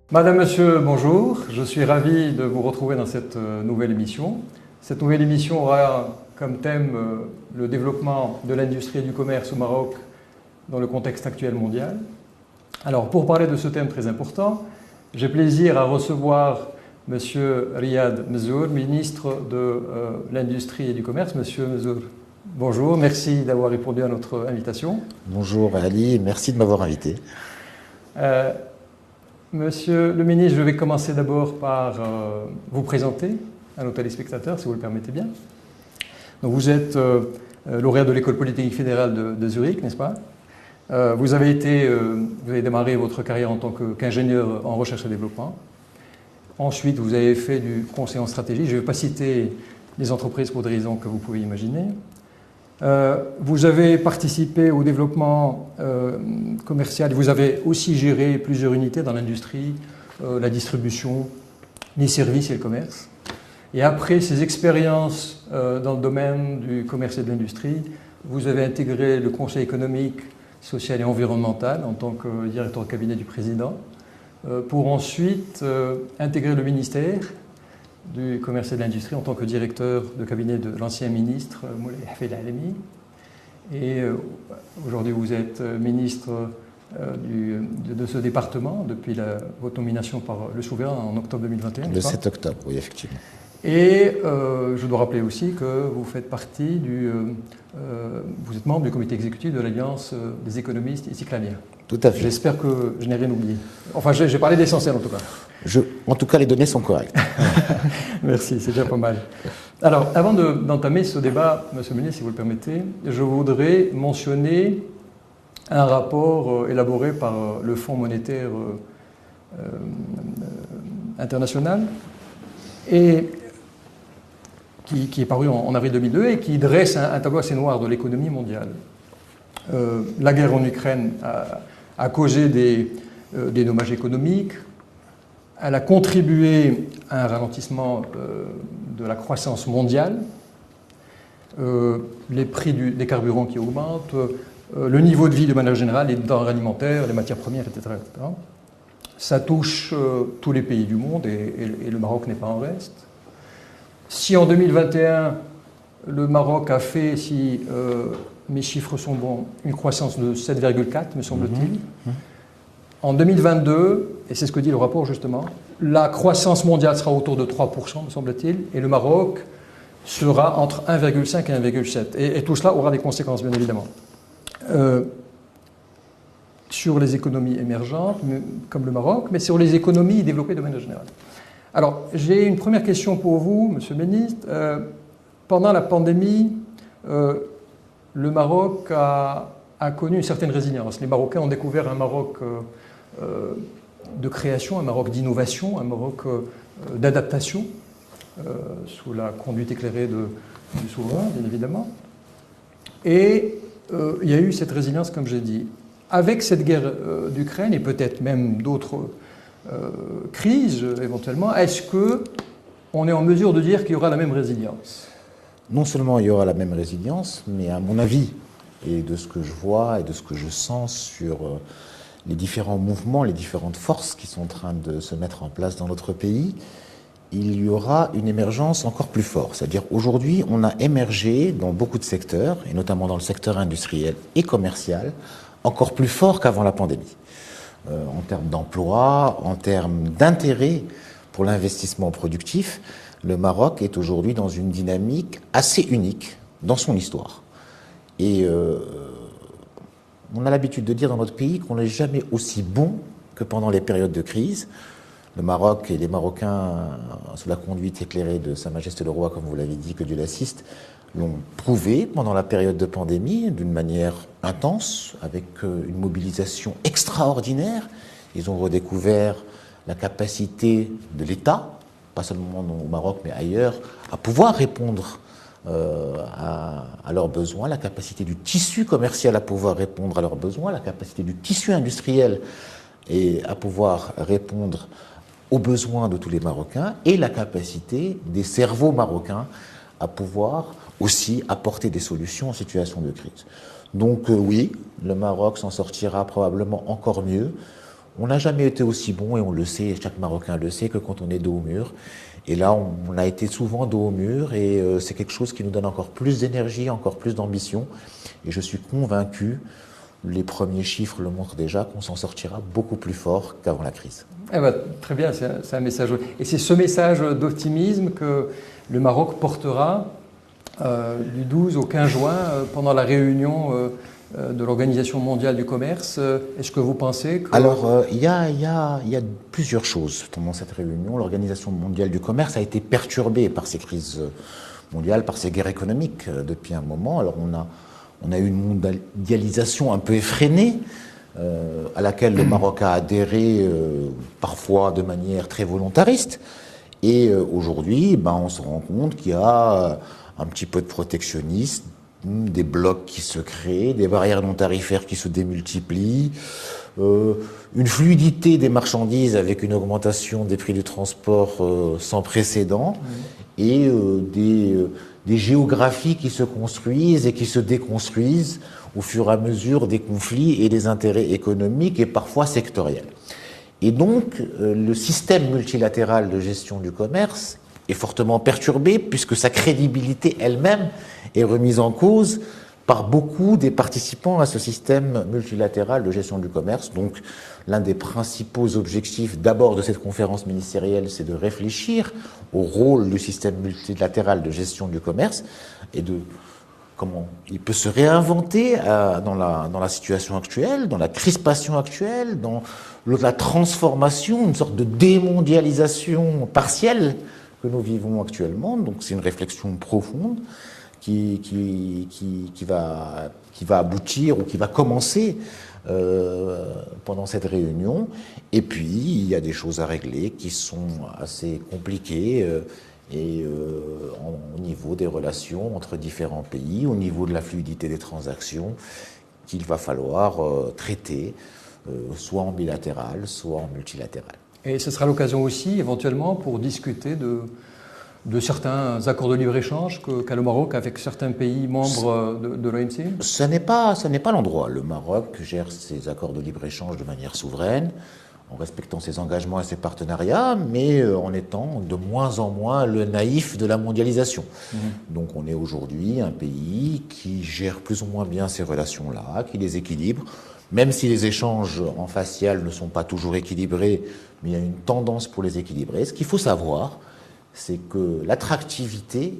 Madame, Monsieur, bonjour. Je suis ravi de vous retrouver dans cette nouvelle émission. Cette nouvelle émission aura comme thème le développement de l'industrie et du commerce au Maroc dans le contexte actuel mondial. Alors, pour parler de ce thème très important, j'ai plaisir à recevoir Monsieur Riyad Mzour, ministre de l'Industrie et du Commerce. Monsieur Mzour, bonjour. Merci d'avoir répondu à notre invitation. Bonjour Ali, merci de m'avoir invité. Monsieur le ministre, je vais commencer d'abord par vous présenter à nos téléspectateurs, si vous le permettez bien. Donc, vous êtes lauréat de l'École polytechnique fédérale de Zurich, n'est-ce pas? Vous avez démarré votre carrière en tant qu'ingénieur en recherche et développement. Ensuite, vous avez fait du conseil en stratégie. Je ne vais pas citer les entreprises pour des raisons que vous pouvez imaginer. Vous avez participé au développement commercial. Vous avez aussi géré plusieurs unités dans l'industrie, la distribution, les services et le commerce. Et après ces expériences dans le domaine du commerce et de l'industrie, vous avez intégré le Conseil économique, social et environnemental en tant que directeur de cabinet du président, pour ensuite intégrer le ministère du commerce et de l'industrie en tant que directeur de cabinet de l'ancien ministre Moulay Hafid Alemi. Et aujourd'hui, vous êtes ministre de ce département depuis votre nomination par le souverain en octobre 2021. Le 7 octobre, oui, effectivement. Et je dois rappeler aussi que vous faites partie vous êtes membre du comité exécutif de l'Alliance des économistes et cyclamiens. Tout à fait. J'espère que je n'ai rien oublié. Enfin, j'ai parlé d'essentiel en tout cas. En tout cas, les données sont correctes. Merci, c'est déjà pas mal. Alors, avant d'entamer ce débat, Monsieur le ministre, si vous le permettez, je voudrais mentionner un rapport élaboré par le Fonds monétaire international et qui est paru en avril 2002 et qui dresse un tableau assez noir de l'économie mondiale. La guerre en Ukraine a causé des dommages économiques. Elle a contribué à un ralentissement de la croissance mondiale, les prix des carburants qui augmentent, le niveau de vie de manière générale, les denrées alimentaires, les matières premières, etc. etc. Ça touche tous les pays du monde et le Maroc n'est pas en reste. Si en 2021, le Maroc a fait, si mes chiffres sont bons, une croissance de 7,4, me semble-t-il. En 2022, et c'est ce que dit le rapport justement, la croissance mondiale sera autour de 3%, me semble-t-il, et le Maroc sera entre 1,5 et 1,7. Et tout cela aura des conséquences, bien évidemment. Sur les économies émergentes, comme le Maroc, mais sur les économies développées de manière générale. Alors, j'ai une première question pour vous, Monsieur le ministre. Pendant la pandémie, le Maroc a connu une certaine résilience. Les Marocains ont découvert un Maroc de création, un Maroc d'innovation, un Maroc d'adaptation, sous la conduite éclairée du souverain, bien évidemment. Et il y a eu cette résilience, comme j'ai dit. Avec cette guerre d'Ukraine, et peut-être même d'autres crises éventuellement, est-ce qu'on est en mesure de dire qu'il y aura la même résilience? Non seulement il y aura la même résilience, mais à mon avis, et de ce que je vois et de ce que je sens sur les différents mouvements, les différentes forces qui sont en train de se mettre en place dans notre pays, il y aura une émergence encore plus forte. C'est-à-dire aujourd'hui, on a émergé dans beaucoup de secteurs, et notamment dans le secteur industriel et commercial, encore plus fort qu'avant la pandémie. En termes d'emploi, en termes d'intérêt pour l'investissement productif, le Maroc est aujourd'hui dans une dynamique assez unique dans son histoire. Et on a l'habitude de dire dans notre pays qu'on n'est jamais aussi bon que pendant les périodes de crise. Le Maroc et les Marocains, sous la conduite éclairée de Sa Majesté le Roi, comme vous l'avez dit, que Dieu l'assiste, l'ont prouvé pendant la période de pandémie d'une manière intense, avec une mobilisation extraordinaire. Ils ont redécouvert la capacité de l'État, pas seulement au Maroc mais ailleurs, à pouvoir répondre à leurs besoins, la capacité du tissu commercial à pouvoir répondre à leurs besoins, la capacité du tissu industriel et à pouvoir répondre aux besoins de tous les Marocains, et la capacité des cerveaux marocains à pouvoir aussi apporter des solutions en situation de crise. Donc oui, le Maroc s'en sortira probablement encore mieux. On n'a jamais été aussi bon, et on le sait, chaque Marocain le sait, que quand on est dos au mur. Et là, on a été souvent dos au mur, et c'est quelque chose qui nous donne encore plus d'énergie, encore plus d'ambition. Et je suis convaincu, les premiers chiffres le montrent déjà, qu'on s'en sortira beaucoup plus fort qu'avant la crise. Eh ben, très bien, c'est un message. Et c'est ce message d'optimisme que le Maroc portera du 12 au 15 juin pendant la réunion de l'Organisation mondiale du commerce. Est-ce que vous pensez que... Alors, il y a plusieurs choses pendant cette réunion. L'Organisation mondiale du commerce a été perturbée par ces crises mondiales, par ces guerres économiques depuis un moment. Alors, on a eu une mondialisation un peu effrénée, à laquelle le Maroc a adhéré parfois de manière très volontariste. Et aujourd'hui, on se rend compte qu'il y a un petit peu de protectionnisme, des blocs qui se créent, des barrières non tarifaires qui se démultiplient, une fluidité des marchandises avec une augmentation des prix du transport sans précédent, et des géographies qui se construisent et qui se déconstruisent au fur et à mesure des conflits et des intérêts économiques et parfois sectoriels. Et donc, le système multilatéral de gestion du commerce est fortement perturbée puisque sa crédibilité elle-même est remise en cause par beaucoup des participants à ce système multilatéral de gestion du commerce. Donc, l'un des principaux objectifs d'abord de cette conférence ministérielle, c'est de réfléchir au rôle du système multilatéral de gestion du commerce et de comment il peut se réinventer dans la situation actuelle, dans la crispation actuelle, dans la transformation, une sorte de démondialisation partielle que nous vivons actuellement. Donc c'est une réflexion profonde qui va aboutir ou qui va commencer pendant cette réunion. Et puis il y a des choses à régler qui sont assez compliquées au niveau des relations entre différents pays, au niveau de la fluidité des transactions qu'il va falloir traiter, soit en bilatéral, soit en multilatéral. Et ce sera l'occasion aussi, éventuellement, pour discuter de certains accords de libre-échange qu'a le Maroc avec certains pays membres de l'OMC. Ce n'est pas l'endroit. Le Maroc gère ses accords de libre-échange de manière souveraine, en respectant ses engagements et ses partenariats, mais en étant de moins en moins le naïf de la mondialisation. Donc on est aujourd'hui un pays qui gère plus ou moins bien ces relations-là, qui les équilibre, même si les échanges en facial ne sont pas toujours équilibrés, mais il y a une tendance pour les équilibrer. Ce qu'il faut savoir, c'est que l'attractivité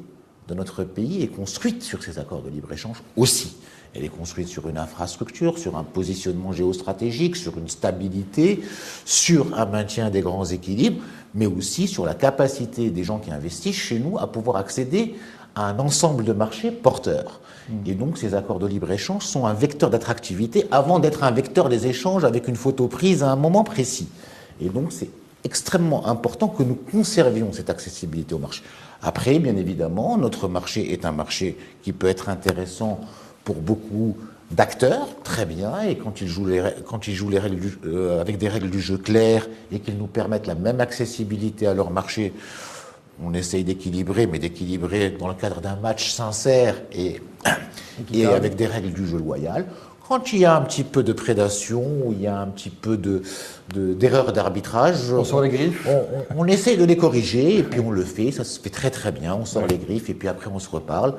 de notre pays est construite sur ces accords de libre-échange aussi. Elle est construite sur une infrastructure, sur un positionnement géostratégique, sur une stabilité, sur un maintien des grands équilibres, mais aussi sur la capacité des gens qui investissent chez nous à pouvoir accéder à un ensemble de marchés porteurs. Et donc ces accords de libre-échange sont un vecteur d'attractivité avant d'être un vecteur des échanges avec une photo prise à un moment précis. Et donc c'est extrêmement important que nous conservions cette accessibilité au marché. Après, bien évidemment, notre marché est un marché qui peut être intéressant pour beaucoup d'acteurs, très bien, et quand ils jouent les règles avec des règles du jeu claires et qu'ils nous permettent la même accessibilité à leur marché, on essaye d'équilibrer, mais d'équilibrer dans le cadre d'un match sincère et avec des règles du jeu loyales. Quand il y a un petit peu de prédation, ou il y a un petit peu d'erreur d'arbitrage, on sort les griffes. On essaye de les corriger, et puis on le fait, ça se fait très très bien, on sort les griffes, et puis après on se reparle.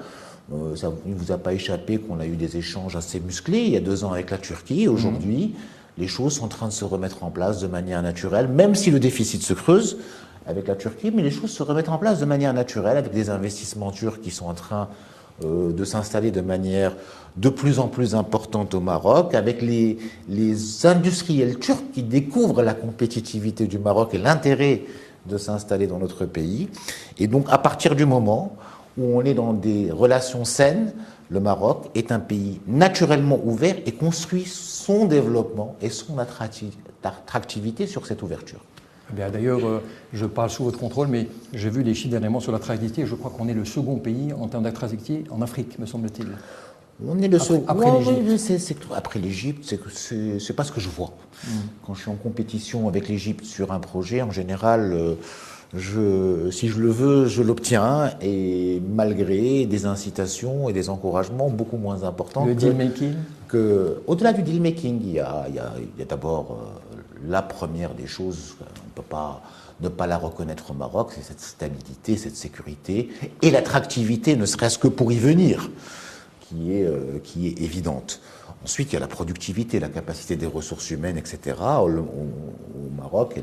Ça ne vous a pas échappé qu'on a eu des échanges assez musclés il y a 2 ans avec la Turquie. Aujourd'hui, les choses sont en train de se remettre en place de manière naturelle, même si le déficit se creuse avec la Turquie, mais les choses se remettent en place de manière naturelle avec des investissements turcs qui sont en train de s'installer de manière de plus en plus importante au Maroc, avec les industriels turcs qui découvrent la compétitivité du Maroc et l'intérêt de s'installer dans notre pays. Et donc, à partir du moment où on est dans des relations saines, le Maroc est un pays naturellement ouvert et construit son développement et son attractivité sur cette ouverture. D'ailleurs, je parle sous votre contrôle, mais j'ai vu les chiffres dernièrement sur l'attractivité et je crois qu'on est le second pays en termes d'attractivité en Afrique, me semble-t-il. On est le second. Après l'Égypte. Après l'Égypte, c'est pas ce que je vois. Quand je suis en compétition avec l'Égypte sur un projet, en général, si je le veux, je l'obtiens, et malgré des incitations et des encouragements beaucoup moins importants. Le deal-making. Au-delà du deal-making, il y a d'abord la première des choses, on ne peut pas ne pas la reconnaître au Maroc, c'est cette stabilité, cette sécurité et l'attractivité, ne serait-ce que pour y venir, qui est évidente. Ensuite, il y a la productivité, la capacité des ressources humaines, etc. Au Maroc,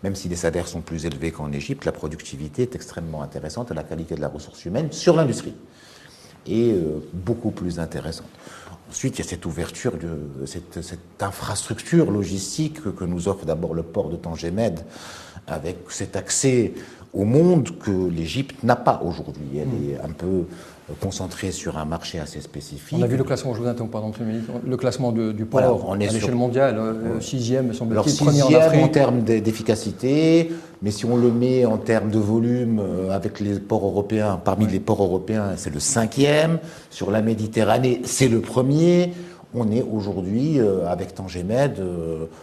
même si les salaires sont plus élevés qu'en Égypte, la productivité est extrêmement intéressante et la qualité de la ressource humaine sur l'industrie est beaucoup plus intéressante. Ensuite, il y a cette ouverture, cette infrastructure logistique que nous offre d'abord le port de Tangemed, avec cet accès au monde que l'Égypte n'a pas aujourd'hui. Elle est un peu concentrée sur un marché assez spécifique. On a vu le classement, je vous interromps, pardon, le classement du port voilà, à l'échelle mondiale, sixième, me semble-t-il, premier en Afrique. En termes d'efficacité, mais si on le met en termes de volume avec les ports européens, parmi les ports européens, c'est le 5e. Sur la Méditerranée, c'est le premier. On est aujourd'hui, avec Tangemed,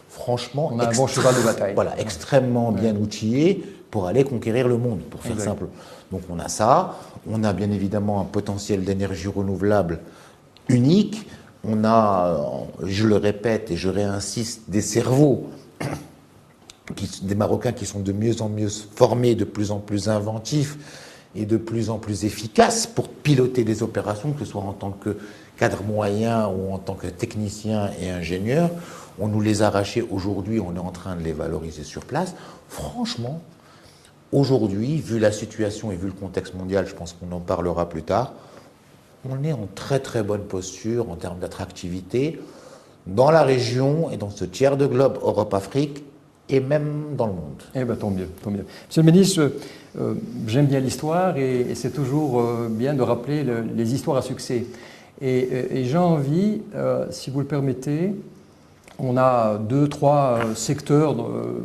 franchement... On a un bon cheval de bataille. Voilà, extrêmement bien outillé pour aller conquérir le monde, pour faire simple. Donc on a ça, on a bien évidemment un potentiel d'énergie renouvelable unique, on a, je le répète et je réinsiste, des cerveaux, des Marocains qui sont de mieux en mieux formés, de plus en plus inventifs et de plus en plus efficaces pour piloter des opérations, que ce soit en tant que cadre moyen ou en tant que technicien et ingénieur. On nous les a arrachés aujourd'hui, on est en train de les valoriser sur place. Franchement, aujourd'hui, vu la situation et vu le contexte mondial, je pense qu'on en parlera plus tard, on est en très très bonne posture en termes d'attractivité dans la région et dans ce tiers de globe Europe-Afrique et même dans le monde. Eh bien, tant mieux, tant mieux. Monsieur le ministre, j'aime bien l'histoire et c'est toujours bien de rappeler les histoires à succès. Et j'ai envie, si vous le permettez, on a 2-3 secteurs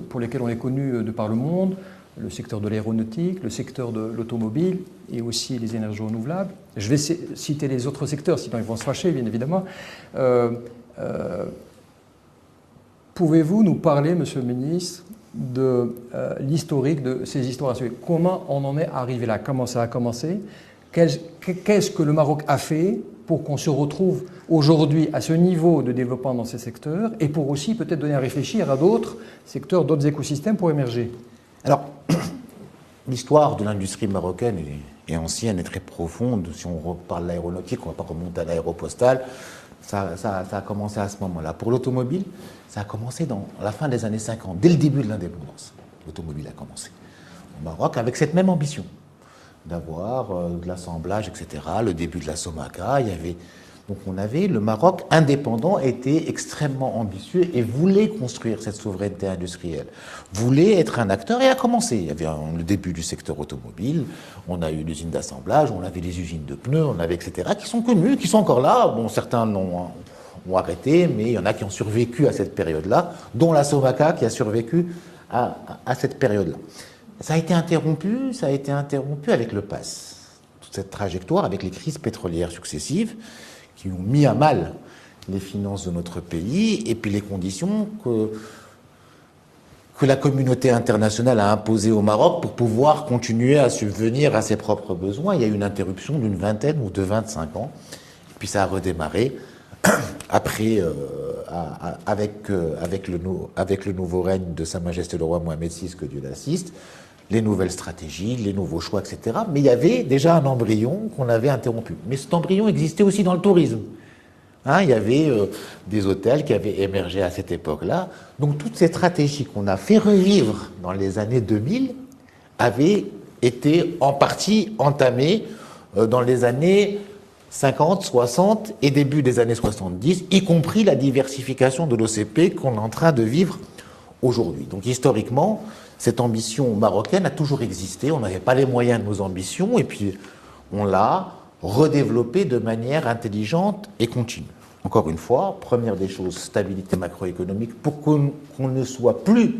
pour lesquels on est connu de par le monde. Le secteur de l'aéronautique, le secteur de l'automobile et aussi les énergies renouvelables. Je vais citer les autres secteurs, sinon ils vont se fâcher, bien évidemment. Pouvez-vous nous parler, Monsieur le Ministre, de l'historique de ces histoires à suivre? Comment on en est arrivé là? Comment ça a commencé? Qu'est-ce que le Maroc a fait pour qu'on se retrouve aujourd'hui à ce niveau de développement dans ces secteurs et pour aussi peut-être donner à réfléchir à d'autres secteurs, d'autres écosystèmes pour émerger? Alors, l'histoire de l'industrie marocaine est ancienne et très profonde. Si on reparle de l'aéronautique, on ne va pas remonter à l'aéropostale. Ça a commencé à ce moment-là. Pour l'automobile, ça a commencé dans la fin des années 50, dès le début de l'indépendance. L'automobile a commencé au Maroc avec cette même ambition d'avoir de l'assemblage, etc. Le début de la Somaca, donc on avait le Maroc indépendant, était extrêmement ambitieux et voulait construire cette souveraineté industrielle, voulait être un acteur et a commencé. Il y avait le début du secteur automobile, on a eu l'usine d'assemblage, on avait les usines de pneus, on avait etc. qui sont connues, qui sont encore là. Bon, certains ont arrêté, mais il y en a qui ont survécu à cette période-là, dont la Somaca qui a survécu à cette période-là. Ça a été interrompu avec le PAS. Toute cette trajectoire avec les crises pétrolières successives qui ont mis à mal les finances de notre pays et puis les conditions que la communauté internationale a imposées au Maroc pour pouvoir continuer à subvenir à ses propres besoins. Il y a eu une interruption d'une vingtaine ou de 25 ans. Et puis ça a redémarré après, avec le nouveau règne de Sa Majesté le Roi Mohamed VI, que Dieu l'assiste, les nouvelles stratégies, les nouveaux choix, etc. Mais il y avait déjà un embryon qu'on avait interrompu. Mais cet embryon existait aussi dans le tourisme. Il y avait des hôtels qui avaient émergé à cette époque-là. Donc toutes ces stratégies qu'on a fait revivre dans les années 2000 avaient été en partie entamées dans les années 50, 60 et début des années 70, y compris la diversification de l'OCP qu'on est en train de vivre aujourd'hui. Donc historiquement, cette ambition marocaine a toujours existé. On n'avait pas les moyens de nos ambitions et puis on l'a redéveloppée de manière intelligente et continue. Encore une fois, première des choses, stabilité macroéconomique pour qu'on ne soit plus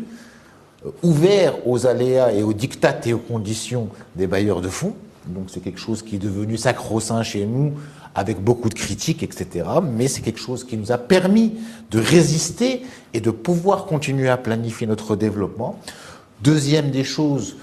ouvert aux aléas et aux diktats et aux conditions des bailleurs de fonds. Donc c'est quelque chose qui est devenu sacro-saint chez nous, avec beaucoup de critiques, etc. Mais c'est quelque chose qui nous a permis de résister et de pouvoir continuer à planifier notre développement. Deuxième des choses,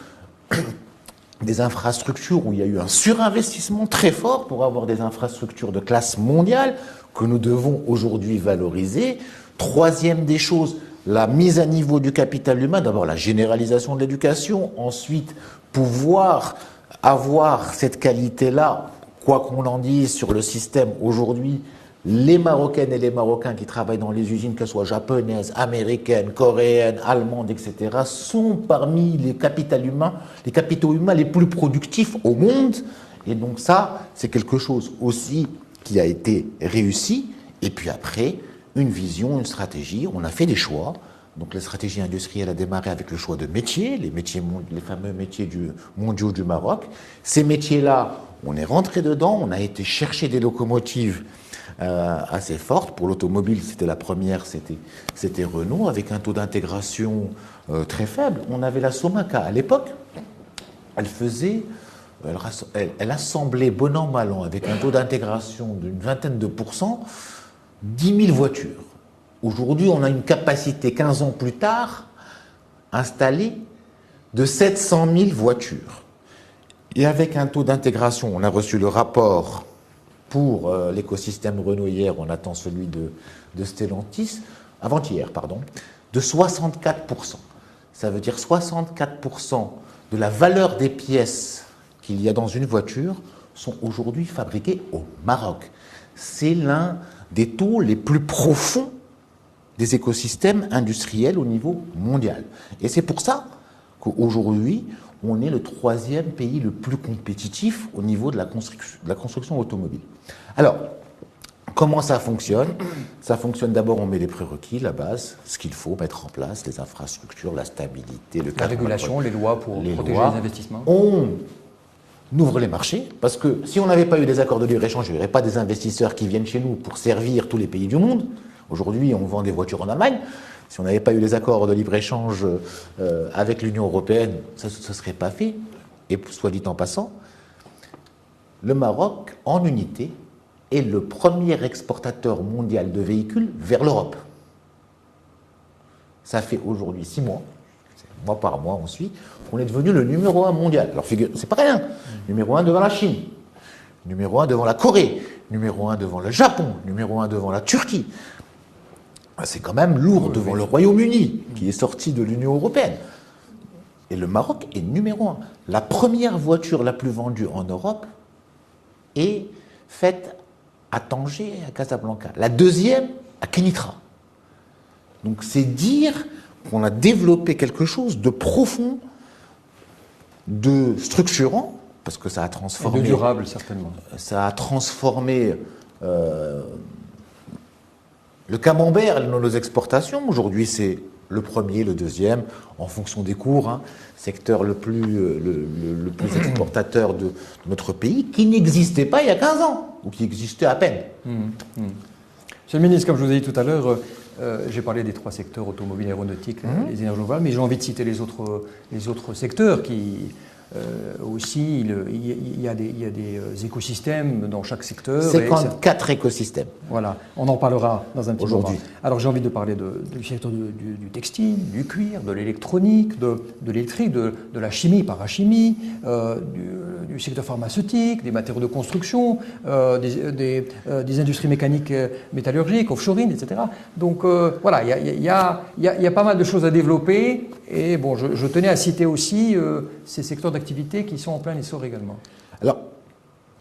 des infrastructures où il y a eu un surinvestissement très fort pour avoir des infrastructures de classe mondiale que nous devons aujourd'hui valoriser. Troisième des choses, la mise à niveau du capital humain, d'abord la généralisation de l'éducation, ensuite pouvoir avoir cette qualité-là, quoi qu'on en dise sur le système aujourd'hui, les Marocaines et les Marocains qui travaillent dans les usines, qu'elles soient japonaises, américaines, coréennes, allemandes, etc., sont parmi les capitaux humains les plus productifs au monde. Et donc ça, c'est quelque chose aussi qui a été réussi. Et puis après, une vision, une stratégie, on a fait des choix. Donc la stratégie industrielle a démarré avec le choix de métiers, les fameux métiers mondiaux du Maroc. Ces métiers-là, on est rentré dedans, on a été chercher des locomotives assez fortes. Pour l'automobile, c'était la première, c'était Renault, avec un taux d'intégration très faible. On avait la Somaca à l'époque, elle assemblait bon an, mal an, avec un taux d'intégration d'une vingtaine de pourcents, 10 000 voitures. Aujourd'hui, on a une capacité, 15 ans plus tard, installée de 700 000 voitures. Et avec un taux d'intégration, on a reçu le rapport pour l'écosystème Renault hier, on attend celui de Stellantis, avant-hier, pardon, de 64%. Ça veut dire 64% de la valeur des pièces qu'il y a dans une voiture sont aujourd'hui fabriquées au Maroc. C'est l'un des taux les plus profonds des écosystèmes industriels au niveau mondial. Et c'est pour ça qu'aujourd'hui, on est le 3e pays le plus compétitif au niveau de la construction automobile. Alors, comment ça fonctionne? Ça fonctionne d'abord, on met les prérequis, la base, ce qu'il faut mettre en place, les infrastructures, la stabilité, la régulation, les lois pour protéger les investissements. On ouvre les marchés, parce que si on n'avait pas eu des accords de libre-échange, il n'y aurait pas des investisseurs qui viennent chez nous pour servir tous les pays du monde. Aujourd'hui, on vend des voitures en Allemagne. Si on n'avait pas eu les accords de libre-échange avec l'Union européenne, ça ne se serait pas fait. Et soit dit en passant, le Maroc, en unité, est le premier exportateur mondial de véhicules vers l'Europe. Ça fait aujourd'hui 6 mois, mois par mois on suit, qu'on est devenu le numéro 1 mondial. Alors c'est pas rien. Numéro 1 devant la Chine, numéro 1 devant la Corée, numéro 1 devant le Japon, numéro 1 devant la Turquie. C'est quand même lourd devant le Royaume-Uni, qui est sorti de l'Union européenne. Et le Maroc est numéro 1. La première voiture la plus vendue en Europe est faite à Tanger et à Casablanca. La deuxième, à Kenitra. Donc c'est dire qu'on a développé quelque chose de profond, de structurant, parce que ça a transformé... Et de durable, certainement. Ça a transformé... le camembert dans nos exportations, aujourd'hui c'est le premier, le deuxième, en fonction des cours, hein, secteur le plus exportateur de notre pays, qui n'existait pas il y a 15 ans, ou qui existait à peine. Monsieur le ministre, comme je vous ai dit tout à l'heure, j'ai parlé des 3 secteurs, automobile, aéronautique, les énergies renouvelables, mais j'ai envie de citer les autres secteurs qui... aussi, il y a des écosystèmes dans chaque secteur. 54 écosystèmes. Voilà, on en parlera dans un petit moment. Aujourd'hui. Alors j'ai envie de parler du secteur du textile, du cuir, de l'électronique, de l'électrique, de la chimie, parachimie, du secteur pharmaceutique, des matériaux de construction, des industries mécaniques, métallurgiques, offshoring, etc. Donc voilà, il y a pas mal de choses à développer. Et bon, je tenais à citer aussi ces secteurs d'activité qui sont en plein essor également. Alors,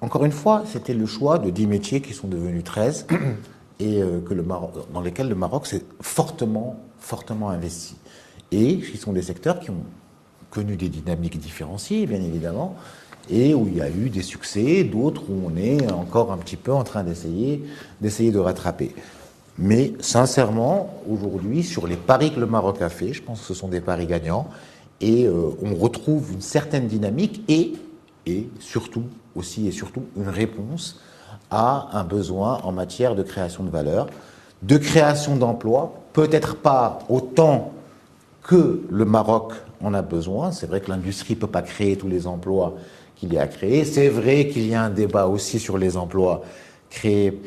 encore une fois, c'était le choix de 10 métiers qui sont devenus 13 et dans lesquels le Maroc s'est fortement investi. Et qui sont des secteurs qui ont connu des dynamiques différenciées, bien évidemment, et où il y a eu des succès, d'autres où on est encore un petit peu en train d'essayer de rattraper. Mais sincèrement, aujourd'hui, sur les paris que le Maroc a fait, je pense que ce sont des paris gagnants et on retrouve une certaine dynamique et surtout une réponse à un besoin en matière de création de valeur, de création d'emplois, peut-être pas autant que le Maroc en a besoin. C'est vrai que l'industrie ne peut pas créer tous les emplois qu'il y a à créer. C'est vrai qu'il y a un débat aussi sur les emplois créés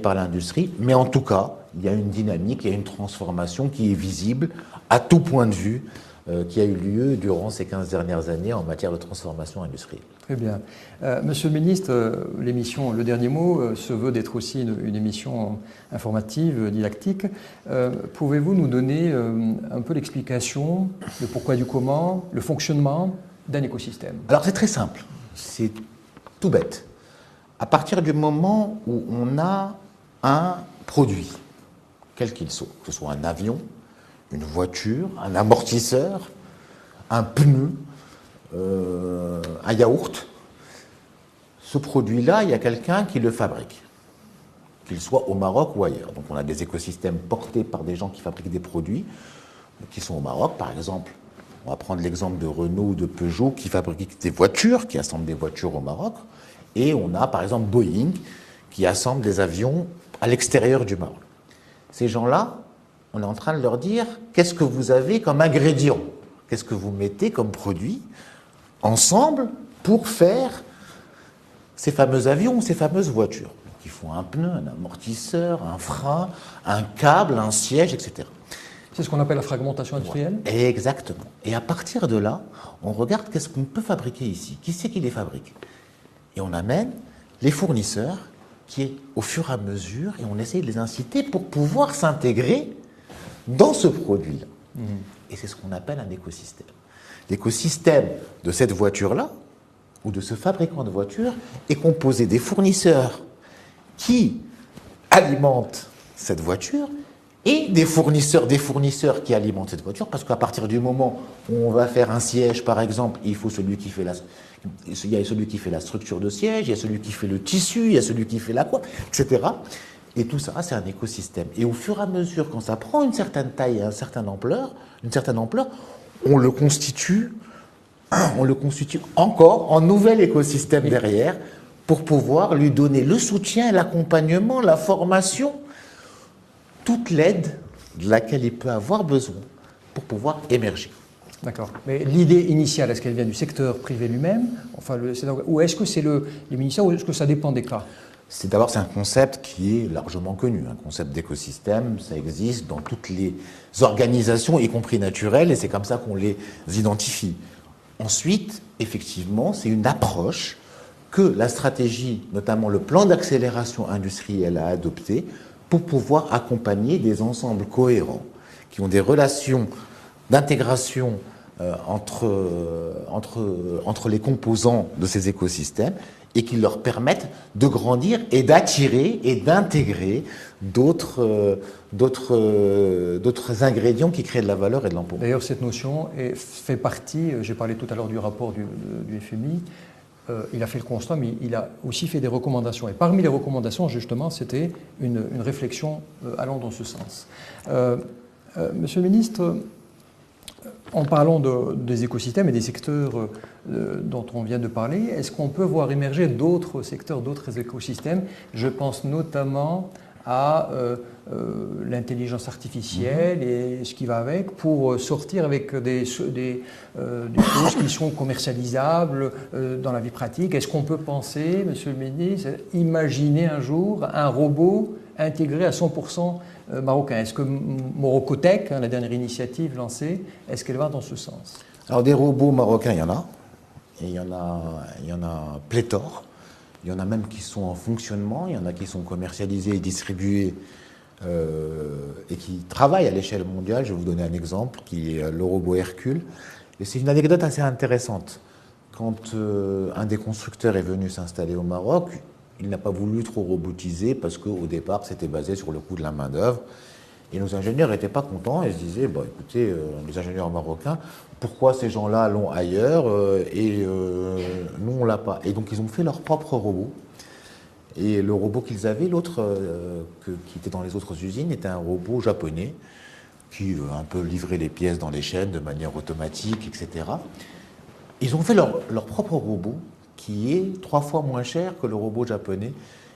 par l'industrie, mais en tout cas, il y a une dynamique, il y a une transformation qui est visible à tout point de vue, qui a eu lieu durant ces 15 dernières années en matière de transformation industrielle. Très bien. Monsieur le ministre, l'émission Le Dernier Mot se veut d'être aussi une émission informative, didactique. Pouvez-vous nous donner un peu l'explication, le pourquoi du comment, le fonctionnement d'un écosystème? Alors c'est très simple, c'est tout bête. À partir du moment où on a un produit, quel qu'il soit, que ce soit un avion, une voiture, un amortisseur, un pneu, un yaourt, ce produit-là, il y a quelqu'un qui le fabrique, qu'il soit au Maroc ou ailleurs. Donc on a des écosystèmes portés par des gens qui fabriquent des produits qui sont au Maroc, par exemple. On va prendre l'exemple de Renault ou de Peugeot qui fabriquent des voitures, qui assemblent des voitures au Maroc. Et on a par exemple Boeing qui assemble des avions à l'extérieur du Maroc. Ces gens-là, on est en train de leur dire qu'est-ce que vous avez comme ingrédient, qu'est-ce que vous mettez comme produit ensemble pour faire ces fameux avions ou ces fameuses voitures. Donc, il faut un pneu, un amortisseur, un frein, un câble, un siège, etc. C'est ce qu'on appelle la fragmentation industrielle? Exactement. Et à partir de là, on regarde qu'est-ce qu'on peut fabriquer ici. Qui c'est qui les fabrique? Et on amène les fournisseurs qui, au fur et à mesure, et on essaye de les inciter pour pouvoir s'intégrer dans ce produit-là. Et c'est ce qu'on appelle un écosystème. L'écosystème de cette voiture-là, ou de ce fabricant de voitures, est composé des fournisseurs qui alimentent cette voiture et des fournisseurs qui alimentent cette voiture, parce qu'à partir du moment où on va faire un siège, par exemple, il faut celui qui fait il y a celui qui fait la structure de siège, il y a celui qui fait le tissu, il y a celui qui fait la quoi, etc. Et tout ça, c'est un écosystème. Et au fur et à mesure, quand ça prend une certaine taille et une certaine ampleur, on le constitue encore en nouvel écosystème derrière pour pouvoir lui donner le soutien, l'accompagnement, la formation, toute l'aide de laquelle il peut avoir besoin pour pouvoir émerger. D'accord. Mais l'idée initiale, est-ce qu'elle vient du secteur privé lui-même, ou est-ce que c'est les ministères, ou est-ce que ça dépend des cas? C'est un concept qui est largement connu. Un concept d'écosystème, ça existe dans toutes les organisations, y compris naturelles, et c'est comme ça qu'on les identifie. Ensuite, effectivement, c'est une approche que la stratégie, notamment le plan d'accélération industrielle, a adopté pour pouvoir accompagner des ensembles cohérents qui ont des relations d'intégration entre les composants de ces écosystèmes et qui leur permettent de grandir et d'attirer et d'intégrer d'autres ingrédients qui créent de la valeur et de l'emploi. D'ailleurs, cette notion fait partie, j'ai parlé tout à l'heure du rapport du FMI, il a fait le constat, mais il a aussi fait des recommandations. Et parmi les recommandations, justement, c'était une réflexion allant dans ce sens. Monsieur le ministre, en parlant des écosystèmes et des secteurs dont on vient de parler, est-ce qu'on peut voir émerger d'autres secteurs, d'autres écosystèmes? Je pense notamment à l'intelligence artificielle et ce qui va avec, pour sortir avec des choses qui sont commercialisables dans la vie pratique. Est-ce qu'on peut penser, monsieur le ministre, imaginer un jour un robot intégré à 100% marocain? Est-ce que Morocotech, la dernière initiative lancée, est-ce qu'elle va dans ce sens? Alors des robots marocains, il y en a. Et il y en a pléthore. Il y en a même qui sont en fonctionnement, il y en a qui sont commercialisés et distribués et qui travaillent à l'échelle mondiale. Je vais vous donner un exemple qui est le robot Hercule. Et c'est une anecdote assez intéressante. Quand un des constructeurs est venu s'installer au Maroc, il n'a pas voulu trop robotiser parce qu'au départ, c'était basé sur le coût de la main-d'œuvre. Et nos ingénieurs n'étaient pas contents et se disaient, bon, écoutez, les ingénieurs marocains, pourquoi ces gens-là l'ont ailleurs et nous, on ne l'a pas? Et donc, ils ont fait leur propre robot. Et le robot qu'ils avaient, l'autre qui était dans les autres usines, était un robot japonais qui un peu livrait les pièces dans les chaînes de manière automatique, etc. Ils ont fait leur propre robot qui est 3 fois moins cher que le robot japonais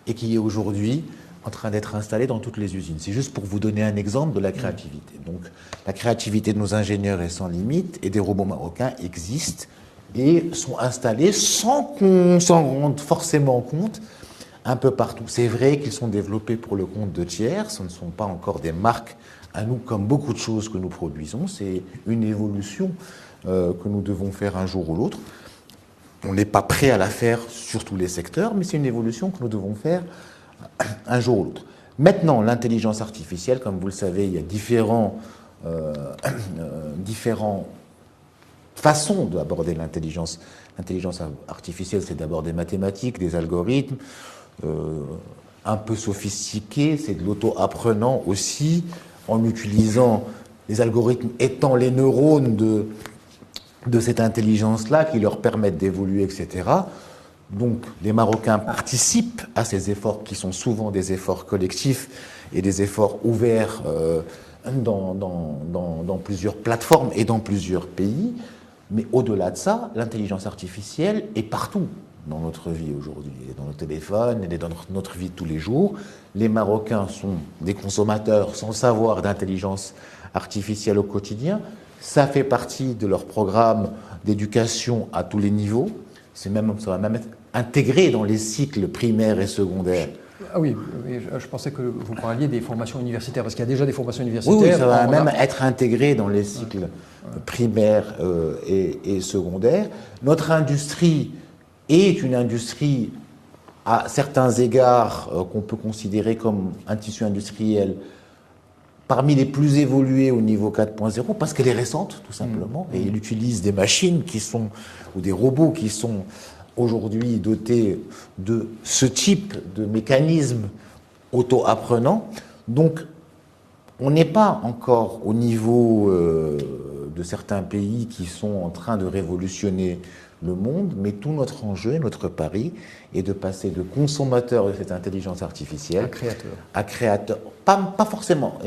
et qui est aujourd'hui en train d'être installé dans toutes les usines. C'est juste pour vous donner un exemple de la créativité. Donc, la créativité de nos ingénieurs est sans limite et des robots marocains existent et sont installés sans qu'on s'en rende forcément compte un peu partout. C'est vrai qu'ils sont développés pour le compte de tiers, ce ne sont pas encore des marques à nous comme beaucoup de choses que nous produisons, c'est une évolution que nous devons faire un jour ou l'autre. On n'est pas prêt à la faire sur tous les secteurs, mais c'est une évolution que nous devons faire un jour ou l'autre. Maintenant, l'intelligence artificielle, comme vous le savez, il y a différentes façons d'aborder l'intelligence. L'intelligence artificielle, c'est d'abord des mathématiques, des algorithmes, un peu sophistiqués, c'est de l'auto-apprenant aussi, en utilisant les algorithmes étant les neurones de cette intelligence-là qui leur permettent d'évoluer, etc. Donc les Marocains participent à ces efforts qui sont souvent des efforts collectifs et des efforts ouverts dans plusieurs plateformes et dans plusieurs pays. Mais au-delà de ça, l'intelligence artificielle est partout dans notre vie aujourd'hui. Elle est dans nos téléphones, elle est dans notre vie de tous les jours. Les Marocains sont des consommateurs sans savoir d'intelligence artificielle au quotidien. Ça fait partie de leur programme d'éducation à tous les niveaux. Ça va même être intégré dans les cycles primaires et secondaires. Ah oui, je pensais que vous parliez des formations universitaires, parce qu'il y a déjà des formations universitaires. Oui, ça va même être intégré dans les cycles primaires et secondaires. Notre industrie est une industrie, à certains égards, qu'on peut considérer comme un tissu industriel parmi les plus évolués au niveau 4.0, parce qu'elle est récente, tout simplement, et elle utilise des machines ou des robots qui sont aujourd'hui dotés de ce type de mécanisme auto-apprenant. Donc, on n'est pas encore au niveau de certains pays qui sont en train de révolutionner le monde, mais tout notre enjeu, notre pari, est de passer de consommateur de cette intelligence artificielle à créateur. Pas forcément,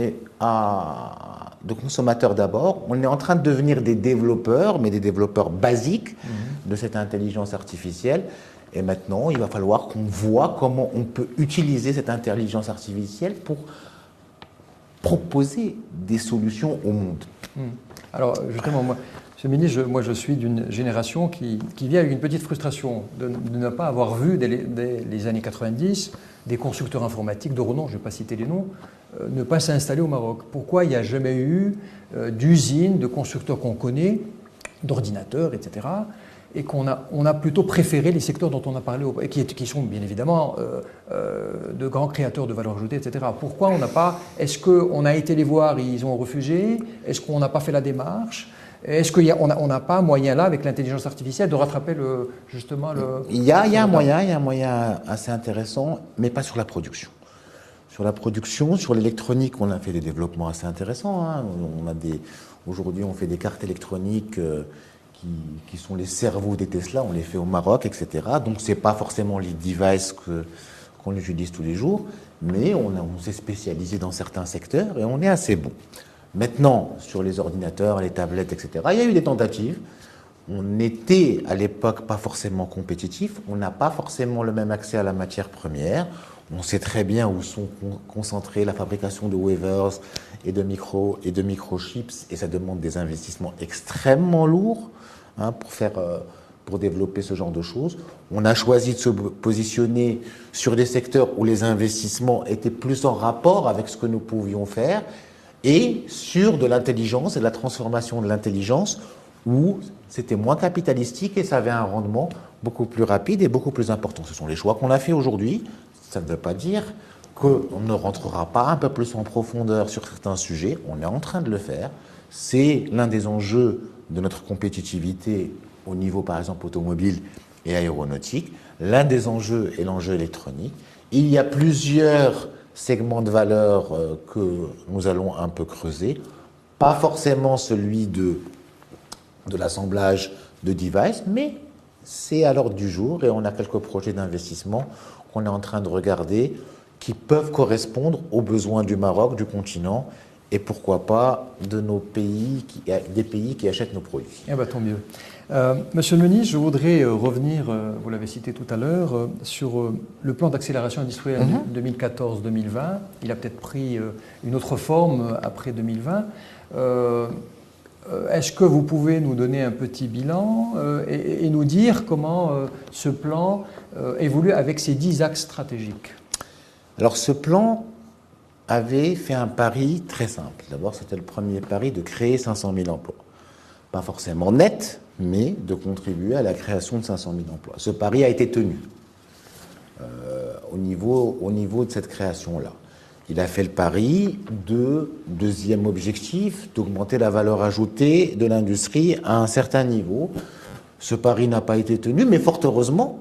de consommateur d'abord. On est en train de devenir des développeurs, mais des développeurs basiques de cette intelligence artificielle. Et maintenant, il va falloir qu'on voit comment on peut utiliser cette intelligence artificielle pour proposer des solutions au monde. Alors, justement, moi, Monsieur le ministre, moi je suis d'une génération qui vit avec une petite frustration de ne pas avoir vu dès les années 90 des constructeurs informatiques de renom, je ne vais pas citer les noms, ne pas s'installer au Maroc. Pourquoi il n'y a jamais eu d'usines, de constructeurs qu'on connaît, d'ordinateurs, etc., et qu'on a plutôt préféré les secteurs dont on a parlé, qui sont bien évidemment de grands créateurs de valeur ajoutée, etc. Pourquoi on n'a pas... Est-ce qu'on a été les voir et ils ont refusé? Est-ce qu'on n'a pas fait la démarche? Est-ce qu'on n'a pas moyen là, avec l'intelligence artificielle, de rattraper Il y a un moyen assez intéressant, mais pas sur la production. Sur la production, sur l'électronique, on a fait des développements assez intéressants. Aujourd'hui, on fait des cartes électroniques qui sont les cerveaux des Tesla, on les fait au Maroc, etc. Donc ce n'est pas forcément les devices qu'on utilise tous les jours, mais on s'est spécialisé dans certains secteurs et on est assez bon. Maintenant, sur les ordinateurs, les tablettes, etc., il y a eu des tentatives. On n'était à l'époque pas forcément compétitif, on n'a pas forcément le même accès à la matière première. On sait très bien où sont concentrées la fabrication de wafers et de microchips, et ça demande des investissements extrêmement lourds pour développer ce genre de choses. On a choisi de se positionner sur des secteurs où les investissements étaient plus en rapport avec ce que nous pouvions faire, et sur de l'intelligence et de la transformation de l'intelligence où c'était moins capitalistique et ça avait un rendement beaucoup plus rapide et beaucoup plus important. Ce sont les choix qu'on a fait aujourd'hui. Ça ne veut pas dire qu'on ne rentrera pas un peu plus en profondeur sur certains sujets. On est en train de le faire. C'est l'un des enjeux de notre compétitivité au niveau, par exemple, automobile et aéronautique. L'un des enjeux est l'enjeu électronique. Il y a plusieurs segments de valeur que nous allons un peu creuser. Pas forcément celui de l'assemblage de devices, mais c'est à l'ordre du jour et on a quelques projets d'investissement qu'on est en train de regarder qui peuvent correspondre aux besoins du Maroc, du continent et pourquoi pas de nos pays, des pays qui achètent nos produits. Eh bien, tant mieux. Monsieur le ministre, je voudrais revenir, vous l'avez cité tout à l'heure, sur le plan d'accélération industrielle 2014-2020. Il a peut-être pris une autre forme après 2020. Est-ce que vous pouvez nous donner un petit bilan et nous dire comment ce plan évolue avec ces 10 axes stratégiques? Alors ce plan avait fait un pari très simple. D'abord, c'était le premier pari de créer 500 000 emplois. Pas forcément net, mais de contribuer à la création de 500 000 emplois. Ce pari a été tenu au niveau de cette création-là. Il a fait le pari de, deuxième objectif, d'augmenter la valeur ajoutée de l'industrie à un certain niveau. Ce pari n'a pas été tenu, mais fort heureusement,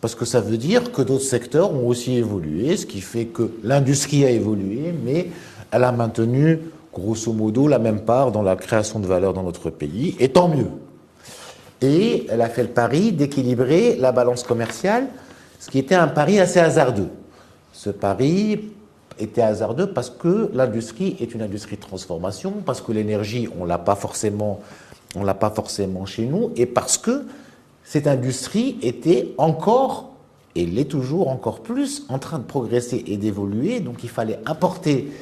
parce que ça veut dire que d'autres secteurs ont aussi évolué, ce qui fait que l'industrie a évolué, mais elle a maintenu, grosso modo, la même part dans la création de valeur dans notre pays, et tant mieux. Et elle a fait le pari d'équilibrer la balance commerciale, ce qui était un pari assez hasardeux. Ce pari était hasardeux parce que l'industrie est une industrie de transformation, parce que l'énergie, on ne l'a pas forcément chez nous, et parce que cette industrie était encore, et l'est toujours encore plus, en train de progresser et d'évoluer, donc il fallait apporter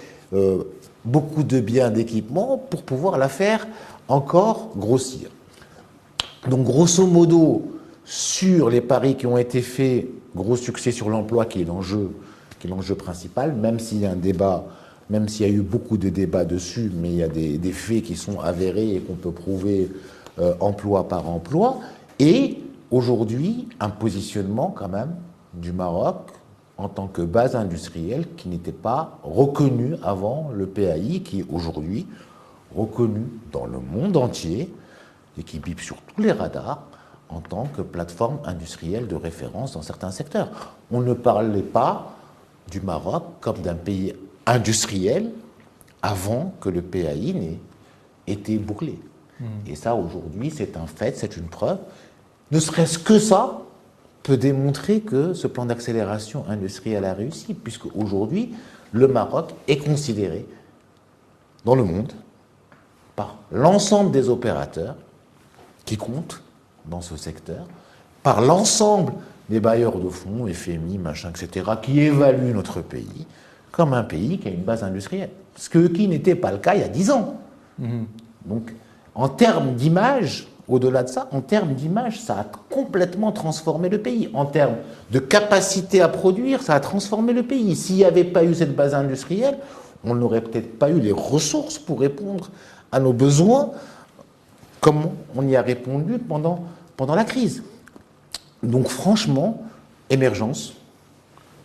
beaucoup de biens, d'équipements pour pouvoir la faire encore grossir. Donc grosso modo, sur les paris qui ont été faits, gros succès sur l'emploi qui est l'enjeu principal, même s'il y a un débat, même s'il y a eu beaucoup de débats dessus, mais il y a des faits qui sont avérés et qu'on peut prouver emploi par emploi, et aujourd'hui un positionnement quand même du Maroc en tant que base industrielle qui n'était pas reconnue avant le PAI, qui est aujourd'hui reconnu dans le monde entier et qui bip sur tous les radars en tant que plateforme industrielle de référence dans certains secteurs. On ne parlait pas du Maroc comme d'un pays industriel avant que le PAI n'ait été bouclé. Et ça, aujourd'hui, c'est un fait, c'est une preuve. Ne serait-ce que ça peut démontrer que ce plan d'accélération industrielle a réussi, puisque aujourd'hui, le Maroc est considéré dans le monde par l'ensemble des opérateurs qui comptent dans ce secteur, par l'ensemble des bailleurs de fonds, FMI, machin, etc., qui évaluent notre pays comme un pays qui a une base industrielle. Ce qui n'était pas le cas il y a 10 ans. Donc, en termes d'image, au-delà de ça, en termes d'image, ça a complètement transformé le pays. En termes de capacité à produire, ça a transformé le pays. S'il n'y avait pas eu cette base industrielle, on n'aurait peut-être pas eu les ressources pour répondre à nos besoins comme on y a répondu pendant la crise. Donc franchement, émergence,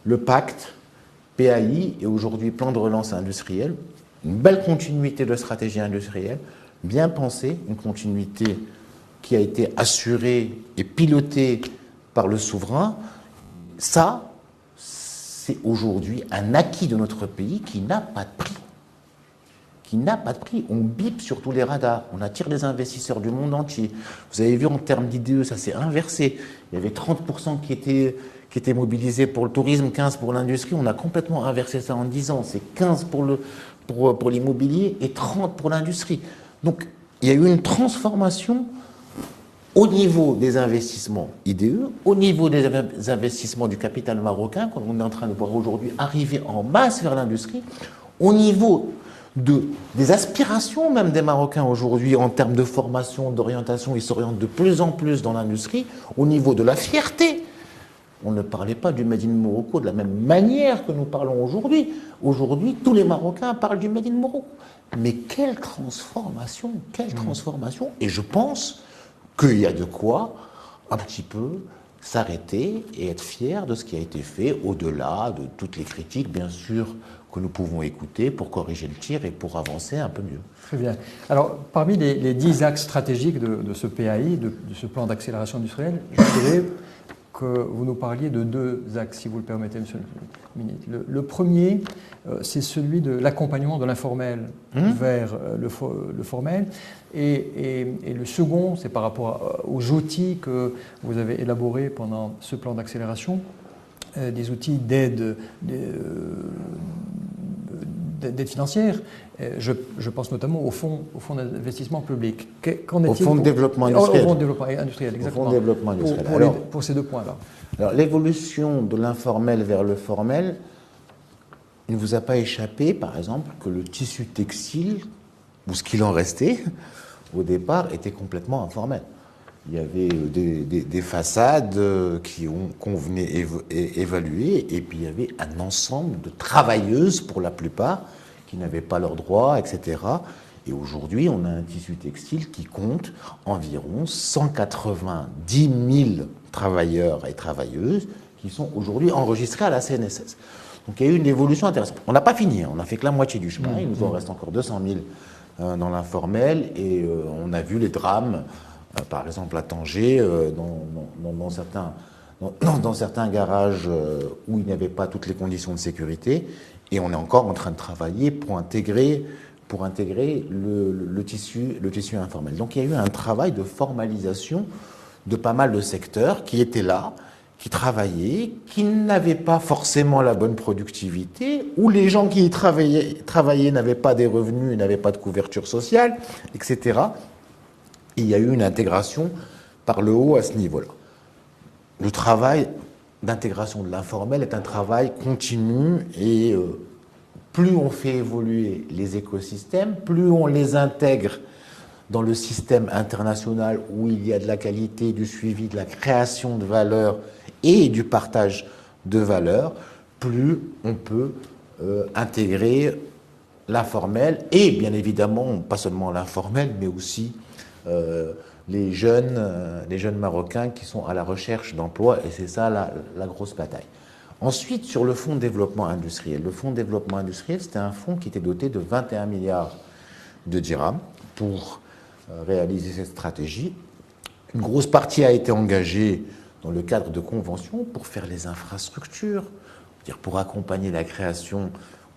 le pacte, PAI et aujourd'hui plan de relance industrielle, une belle continuité de stratégie industrielle, bien pensée, une continuité qui a été assurée et pilotée par le souverain. Ça, c'est aujourd'hui un acquis de notre pays qui n'a pas de prix. Qui n'a pas de prix. On bip sur tous les radars, on attire des investisseurs du monde entier. Vous avez vu en termes d'IDE, ça s'est inversé. Il y avait 30% qui étaient mobilisés pour le tourisme, 15% pour l'industrie. On a complètement inversé ça en 10 ans. C'est 15% pour l'immobilier et 30% pour l'industrie. Donc il y a eu une transformation au niveau des investissements IDE, au niveau des investissements du capital marocain, qu'on est en train de voir aujourd'hui arriver en masse vers l'industrie, au niveau des aspirations même des Marocains aujourd'hui en termes de formation, d'orientation, ils s'orientent de plus en plus dans l'industrie, au niveau de la fierté. On ne parlait pas du Made in Morocco de la même manière que nous parlons aujourd'hui. Aujourd'hui, tous les Marocains parlent du Made in Morocco. Mais quelle transformation, quelle transformation. Et je pense qu'il y a de quoi un petit peu s'arrêter et être fier de ce qui a été fait, au-delà de toutes les critiques, bien sûr, que nous pouvons écouter pour corriger le tir et pour avancer un peu mieux. Très bien. Alors, parmi les 10 axes stratégiques de ce PAI, de ce plan d'accélération industrielle, je voudrais que vous nous parliez de 2 axes, si vous le permettez, Monsieur le Ministre. Le premier, c'est celui de l'accompagnement de l'informel vers le formel. Et le second, c'est par rapport aux outils que vous avez élaborés pendant ce plan d'accélération, des outils d'aide financière. Je pense notamment au fonds d'investissement public. Au fonds de développement industriel. Au fonds de développement industriel, exactement. Au fonds de développement industriel. Pour ces 2 points-là. Alors, l'évolution de l'informel vers le formel, il ne vous a pas échappé, par exemple, que le tissu textile, ou ce qu'il en restait, au départ, était complètement informel. Il y avait des façades qu'on venait évaluer, et puis il y avait un ensemble de travailleuses, pour la plupart, qui n'avaient pas leurs droits, etc., Et aujourd'hui, on a un tissu textile qui compte environ 190 000 travailleurs et travailleuses qui sont aujourd'hui enregistrés à la CNSS. Donc il y a eu une évolution intéressante. On n'a pas fini, on n'a fait que la moitié du chemin, il nous en reste encore 200 000 dans l'informel, et on a vu les drames, par exemple à Tanger, dans certains garages où il n'y avait pas toutes les conditions de sécurité, et on est encore en train de travailler pour intégrer le tissu informel. Donc il y a eu un travail de formalisation de pas mal de secteurs qui étaient là, qui travaillaient, qui n'avaient pas forcément la bonne productivité, où les gens qui y travaillaient n'avaient pas des revenus, n'avaient pas de couverture sociale, etc. Et il y a eu une intégration par le haut à ce niveau-là. Le travail d'intégration de l'informel est un travail continu, et plus on fait évoluer les écosystèmes, plus on les intègre dans le système international où il y a de la qualité, du suivi, de la création de valeur et du partage de valeur, plus on peut intégrer l'informel, et bien évidemment, pas seulement l'informel, mais aussi les jeunes Marocains qui sont à la recherche d'emploi, et c'est ça la grosse bataille. Ensuite, sur le fonds de développement industriel. Le fonds de développement industriel, c'était un fonds qui était doté de 21 milliards de dirhams pour réaliser cette stratégie. Une grosse partie a été engagée dans le cadre de conventions pour faire les infrastructures, c'est-à-dire pour accompagner la création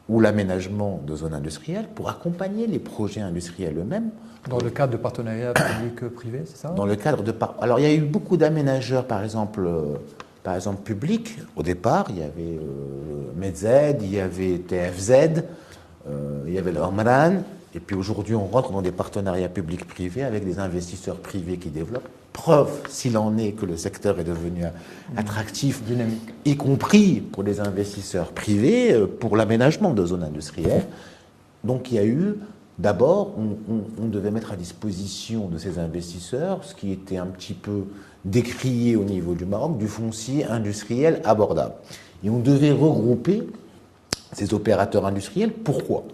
ou l'aménagement de zones industrielles, pour accompagner les projets industriels eux-mêmes. Dans le cadre de partenariats public-privé, c'est ça? Dans le cadre de... Alors, il y a eu beaucoup d'aménageurs, par exemple publics. Au départ, il y avait Medz, il y avait TFZ, il y avait le Omran. Et puis aujourd'hui, on rentre dans des partenariats publics-privés avec des investisseurs privés qui développent. Preuve, s'il en est, que le secteur est devenu attractif, dynamique, y compris pour les investisseurs privés, pour l'aménagement de zones industrielles. Donc il y a eu, d'abord, on devait mettre à disposition de ces investisseurs, ce qui était un petit peu décrié au niveau du Maroc, du foncier industriel abordable. Et on devait regrouper ces opérateurs industriels. Pourquoi ?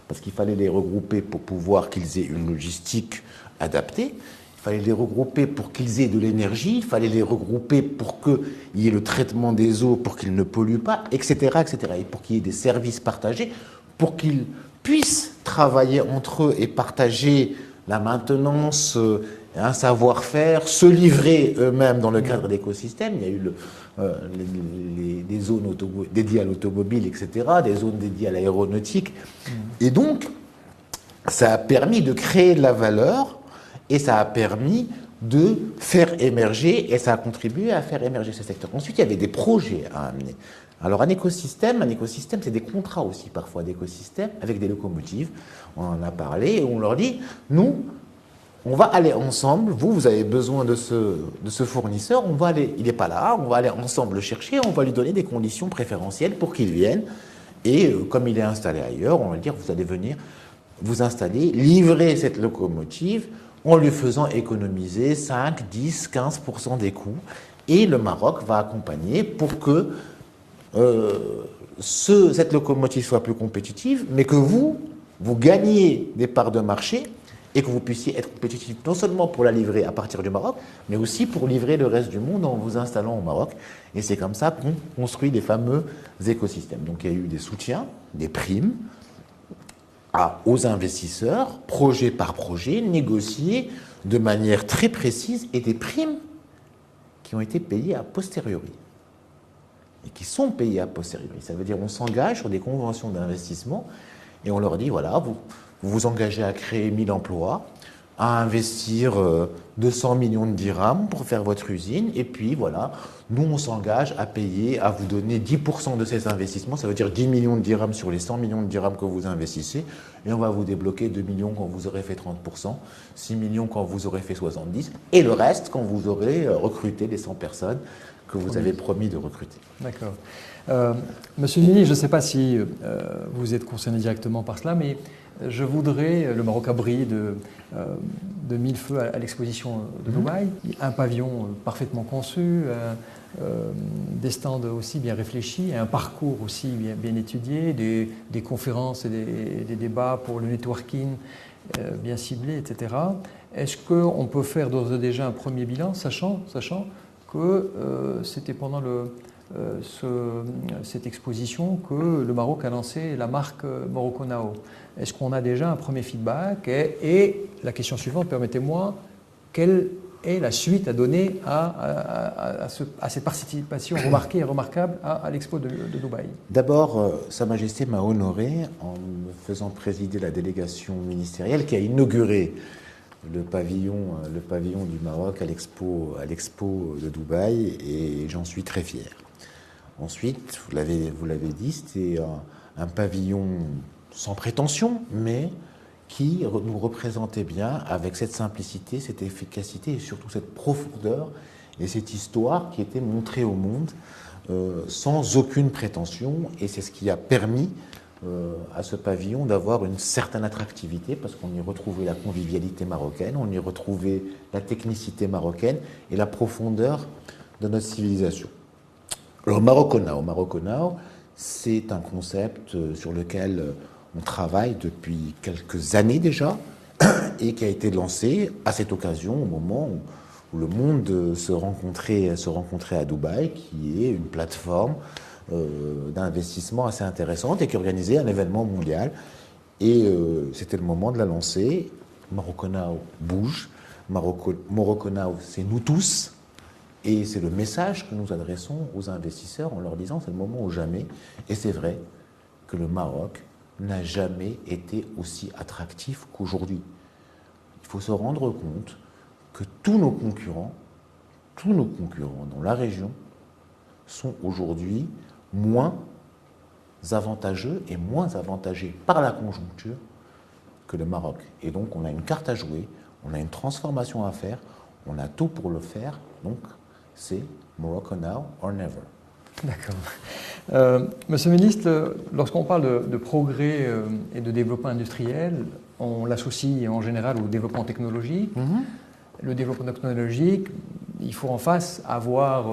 Parce qu'il fallait les regrouper pour pouvoir qu'ils aient une logistique adaptée, il fallait les regrouper pour qu'ils aient de l'énergie, il fallait les regrouper pour qu'il y ait le traitement des eaux, pour qu'ils ne polluent pas, etc., etc. Et pour qu'il y ait des services partagés, pour qu'ils puissent travailler entre eux et partager la maintenance, un savoir-faire, se livrer eux-mêmes dans le cadre d'écosystèmes. Il y a eu des zones dédiées à l'automobile, etc., des zones dédiées à l'aéronautique. Et donc, ça a permis de créer de la valeur, et ça a permis de faire émerger, et ça a contribué à faire émerger ce secteur. Ensuite, il y avait des projets à amener. Alors, un écosystème, c'est des contrats aussi, parfois, d'écosystèmes, avec des locomotives. On en a parlé, et on leur dit, nous, on va aller ensemble, vous avez besoin de ce fournisseur, il n'est pas là, on va aller ensemble le chercher, on va lui donner des conditions préférentielles pour qu'il vienne. Et comme il est installé ailleurs, on va lui dire, vous allez venir vous installer, livrer cette locomotive en lui faisant économiser 5, 10, 15% des coûts. Et le Maroc va accompagner pour que cette locomotive soit plus compétitive, mais que vous gagniez des parts de marché, et que vous puissiez être compétitif non seulement pour la livrer à partir du Maroc, mais aussi pour livrer le reste du monde en vous installant au Maroc. Et c'est comme ça qu'on construit les fameux écosystèmes. Donc il y a eu des soutiens, des primes aux investisseurs, projet par projet, négociés de manière très précise, et des primes qui ont été payées a posteriori. Et qui sont payées a posteriori. Ça veut dire qu'on s'engage sur des conventions d'investissement, et on leur dit, voilà, vous vous engagez à créer 1000 emplois, à investir 200 millions de dirhams pour faire votre usine, et puis voilà, nous on s'engage à payer, à vous donner 10% de ces investissements, ça veut dire 10 millions de dirhams sur les 100 millions de dirhams que vous investissez, et on va vous débloquer 2 millions quand vous aurez fait 30%, 6 millions quand vous aurez fait 70%, et le reste quand vous aurez recruté les 100 personnes que vous avez promis de recruter. D'accord. Monsieur Nini, je ne sais pas si vous êtes concerné directement par cela, mais je voudrais, le Maroc a brillé de mille feux à l'exposition de Dubaï, un pavillon parfaitement conçu, des stands aussi bien réfléchis, un parcours aussi bien étudié, des conférences et des débats pour le networking bien ciblé, etc. Est-ce qu'on peut faire d'ores et déjà un premier bilan, sachant que c'était pendant cette exposition que le Maroc a lancé la marque Morocco Now? Est-ce qu'on a déjà un premier feedback? Et la question suivante, permettez-moi, quelle est la suite à donner à cette participation remarquée et remarquable à l'Expo de Dubaï? D'abord, Sa Majesté m'a honoré en me faisant présider la délégation ministérielle qui a inauguré le pavillon du Maroc à l'Expo de Dubaï, et j'en suis très fier. Ensuite, vous l'avez dit, c'était un pavillon sans prétention, mais qui nous représentait bien avec cette simplicité, cette efficacité et surtout cette profondeur et cette histoire qui était montrée au monde sans aucune prétention. Et c'est ce qui a permis à ce pavillon d'avoir une certaine attractivité, parce qu'on y retrouvait la convivialité marocaine, on y retrouvait la technicité marocaine et la profondeur de notre civilisation. Alors Morocco Now, c'est un concept sur lequel on travaille depuis quelques années déjà et qui a été lancé à cette occasion, au moment où le monde se rencontrait à Dubaï, qui est une plateforme d'investissement assez intéressante et qui organisait un événement mondial. Et c'était le moment de la lancer. Morocco Now bouge. Morocco Now, c'est nous tous. Et c'est le message que nous adressons aux investisseurs en leur disant c'est le moment ou jamais. Et c'est vrai que le Maroc n'a jamais été aussi attractif qu'aujourd'hui. Il faut se rendre compte que tous nos concurrents dans la région sont aujourd'hui moins avantageux et moins avantagés par la conjoncture que le Maroc. Et donc on a une carte à jouer, on a une transformation à faire, on a tout pour le faire. Donc c'est Morocco Now or never. D'accord. Monsieur le ministre, lorsqu'on parle de progrès et de développement industriel, on l'associe en général au développement technologique. Le développement technologique, il faut en face avoir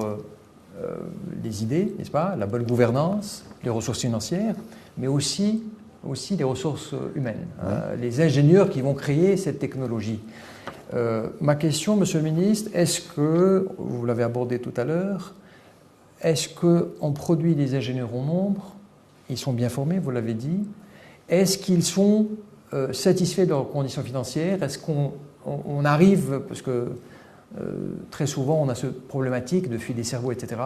les idées, n'est-ce pas, la bonne gouvernance, les ressources financières, mais aussi les ressources humaines, les ingénieurs qui vont créer cette technologie. Ma question, Monsieur le ministre, est-ce que, vous l'avez abordé tout à l'heure, est-ce qu'on produit des ingénieurs en nombre? Ils sont bien formés, vous l'avez dit. Est-ce qu'ils sont satisfaits de leurs conditions financières? Est-ce qu'on arrive, parce que très souvent on a cette problématique de fuite des cerveaux, etc.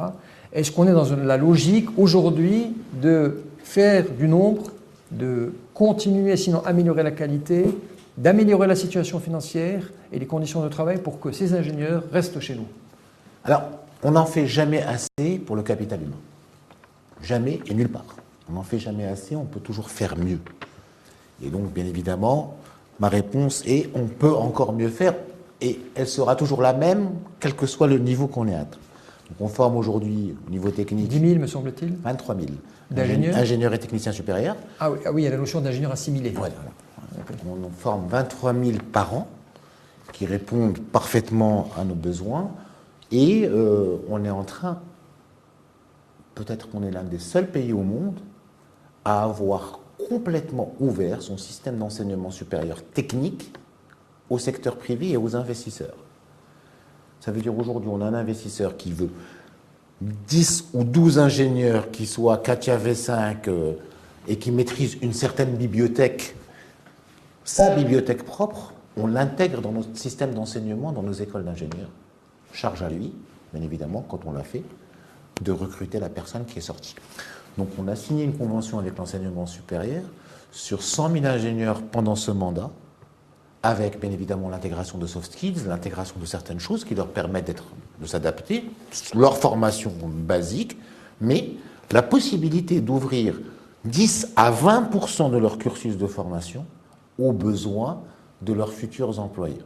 Est-ce qu'on est dans la logique aujourd'hui de faire du nombre, de continuer, sinon améliorer la qualité, d'améliorer la situation financière et les conditions de travail pour que ces ingénieurs restent chez nous? Alors, on n'en fait jamais assez pour le capital humain. Jamais et nulle part. On n'en fait jamais assez, on peut toujours faire mieux. Et donc, bien évidemment, ma réponse est on peut encore mieux faire, et elle sera toujours la même, quel que soit le niveau qu'on ait atteint. Donc, on forme aujourd'hui, au niveau technique, 10 000, me semble-t-il. 23 000 d'ingénieurs. Ingénieurs et techniciens supérieurs. Ah oui, il y a la notion d'ingénieur assimilé. Voilà. On forme 23 000 par an qui répondent parfaitement à nos besoins. Et on est en train, peut-être qu'on est l'un des seuls pays au monde, à avoir complètement ouvert son système d'enseignement supérieur technique au secteur privé et aux investisseurs. Ça veut dire aujourd'hui, on a un investisseur qui veut 10 ou 12 ingénieurs qui soient CATIA V5 et qui maîtrisent une certaine bibliothèque, sa bibliothèque propre, on l'intègre dans notre système d'enseignement, dans nos écoles d'ingénieurs. Charge à lui, bien évidemment, quand on l'a fait, de recruter la personne qui est sortie. Donc on a signé une convention avec l'enseignement supérieur sur 100 000 ingénieurs pendant ce mandat, avec bien évidemment l'intégration de soft skills, l'intégration de certaines choses qui leur permettent de s'adapter, leur formation basique, mais la possibilité d'ouvrir 10 à 20% de leur cursus de formation aux besoins de leurs futurs employeurs.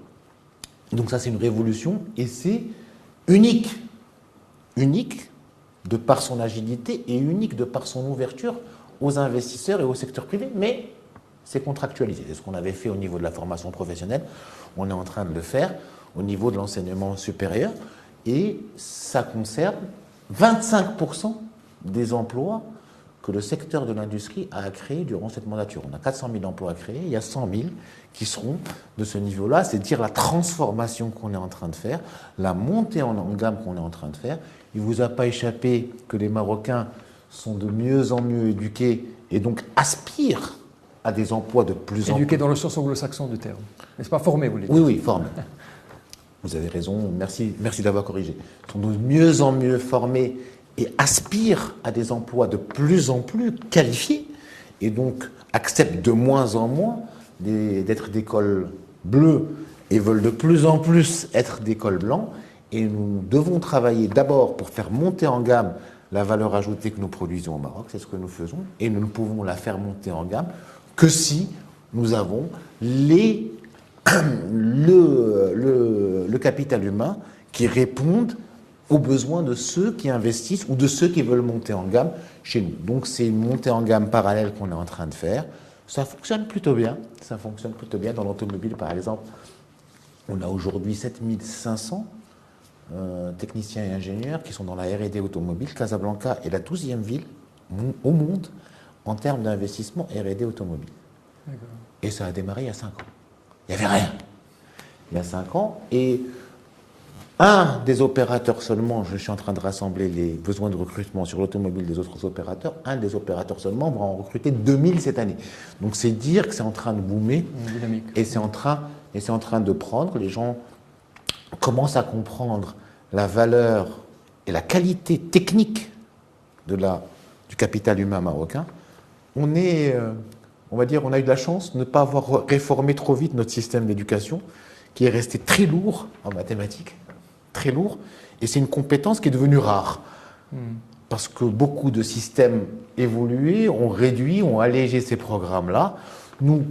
Donc ça, c'est une révolution et c'est unique. Unique de par son agilité et unique de par son ouverture aux investisseurs et au secteur privé, mais c'est contractualisé. C'est ce qu'on avait fait au niveau de la formation professionnelle. On est en train de le faire au niveau de l'enseignement supérieur et ça concerne 25% des emplois que le secteur de l'industrie a créé durant cette mandature. On a 400 000 emplois à créer, il y a 100 000 qui seront de ce niveau-là, c'est dire la transformation qu'on est en train de faire, la montée en gamme qu'on est en train de faire. Il ne vous a pas échappé que les Marocains sont de mieux en mieux éduqués et donc aspirent à des emplois de plus en plus... Éduqués dans le sens anglo-saxon du terme. N'est-ce pas formés, vous voulez dire? Oui, oui, formés. Vous avez raison, merci d'avoir corrigé. Ils sont de mieux en mieux formés et aspirent à des emplois de plus en plus qualifiés et donc acceptent de moins en moins d'être d'école bleue et veulent de plus en plus être d'école blanc. Et nous devons travailler d'abord pour faire monter en gamme la valeur ajoutée que nous produisons au Maroc, c'est ce que nous faisons, et nous ne pouvons la faire monter en gamme que si nous avons le capital humain qui répondent aux besoins de ceux qui investissent ou de ceux qui veulent monter en gamme chez nous. Donc c'est une montée en gamme parallèle qu'on est en train de faire. Ça fonctionne plutôt bien. Ça fonctionne plutôt bien dans l'automobile, par exemple. On a aujourd'hui 7500 techniciens et ingénieurs qui sont dans la R&D automobile. Casablanca est la 12e ville au monde en termes d'investissement R&D automobile. Et ça a démarré il y a 5 ans. Il n'y avait rien. Il y a 5 ans. Et un des opérateurs seulement, je suis en train de rassembler les besoins de recrutement sur l'automobile des autres opérateurs, un des opérateurs seulement va en recruter 2000 cette année. Donc c'est dire que c'est en train de boomer et c'est en train de prendre. Les gens commencent à comprendre la valeur et la qualité technique du capital humain marocain. On va dire, on a eu de la chance de ne pas avoir réformé trop vite notre système d'éducation, qui est resté très lourd en mathématiques, très lourd, et c'est une compétence qui est devenue rare. Parce que beaucoup de systèmes évolués ont réduit, ont allégé ces programmes-là. Nous,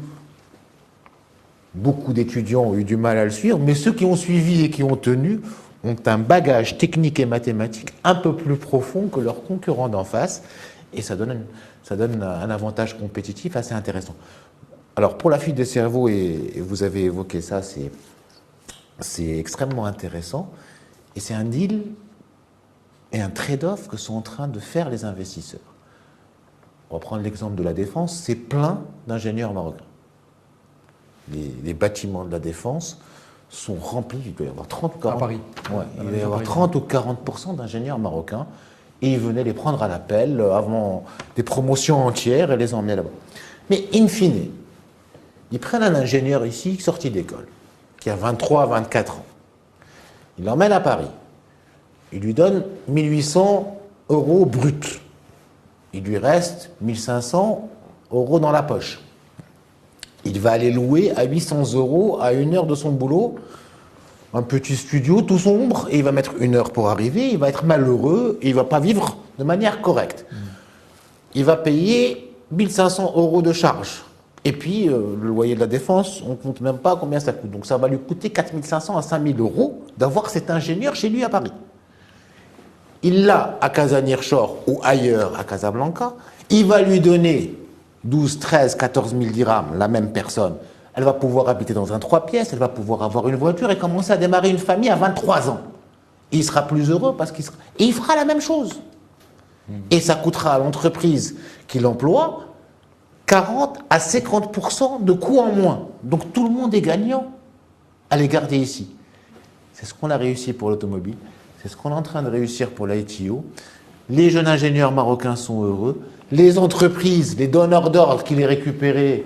beaucoup d'étudiants ont eu du mal à le suivre, mais ceux qui ont suivi et qui ont tenu ont un bagage technique et mathématique un peu plus profond que leurs concurrents d'en face, et ça donne un avantage compétitif assez intéressant. Alors pour la fuite des cerveaux, et vous avez évoqué ça, c'est extrêmement intéressant, et c'est un deal et un trade-off que sont en train de faire les investisseurs. On va prendre l'exemple de la défense, c'est plein d'ingénieurs marocains. Les bâtiments de la défense sont remplis, il doit y avoir 30 ou 40, à Paris. Ouais, il doit y avoir 30 ou 40% d'ingénieurs marocains, et ils venaient les prendre à l'appel avant des promotions entières et les emmener là-bas. Mais in fine, ils prennent un ingénieur ici sorti d'école, qui a 23 à 24 ans. Ils l'emmènent à Paris. Ils lui donnent 1800 € bruts. Il lui reste 1500 € dans la poche. Il va aller louer à 800 € à 1 heure de son boulot un petit studio tout sombre, et il va mettre 1 heure pour arriver, il va être malheureux, et il ne va pas vivre de manière correcte. Il va payer 1500 € de charges. Et puis, le loyer de la défense, on ne compte même pas combien ça coûte. Donc ça va lui coûter 4500 à 5000 € d'avoir cet ingénieur chez lui à Paris. Il l'a à Casa Nearshore ou ailleurs à Casablanca. Il va lui donner 12, 13, 14 000 dirhams, la même personne. Elle va pouvoir habiter dans un 3 pièces, elle va pouvoir avoir une voiture et commencer à démarrer une famille à 23 ans. Et il sera plus heureux parce qu'il sera... Et il fera la même chose. Et ça coûtera à l'entreprise qui l'emploie 40 à 50% de coûts en moins. Donc tout le monde est gagnant à les garder ici. C'est ce qu'on a réussi pour l'automobile, c'est ce qu'on est en train de réussir pour l'ITO. Les jeunes ingénieurs marocains sont heureux. Les entreprises, les donneurs d'ordre qui les récupéraient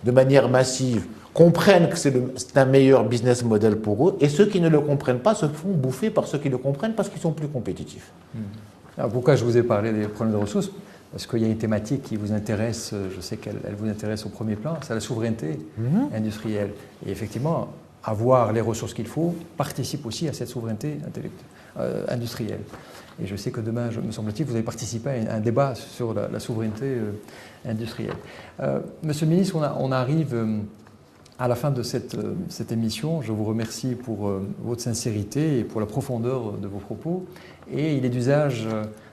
de manière massive comprennent que c'est un meilleur business model pour eux, et ceux qui ne le comprennent pas se font bouffer par ceux qui le comprennent parce qu'ils sont plus compétitifs. Alors pourquoi je vous ai parlé des problèmes de ressources? Parce qu'il y a une thématique qui vous intéresse, je sais qu'elle vous intéresse au premier plan, c'est la souveraineté industrielle. Et effectivement, avoir les ressources qu'il faut participe aussi à cette souveraineté industrielle. Et je sais que demain, me semble-t-il, vous allez participer à un débat sur la souveraineté industrielle. Monsieur le ministre, on arrive à la fin de cette émission. Je vous remercie pour votre sincérité et pour la profondeur de vos propos. Et il est d'usage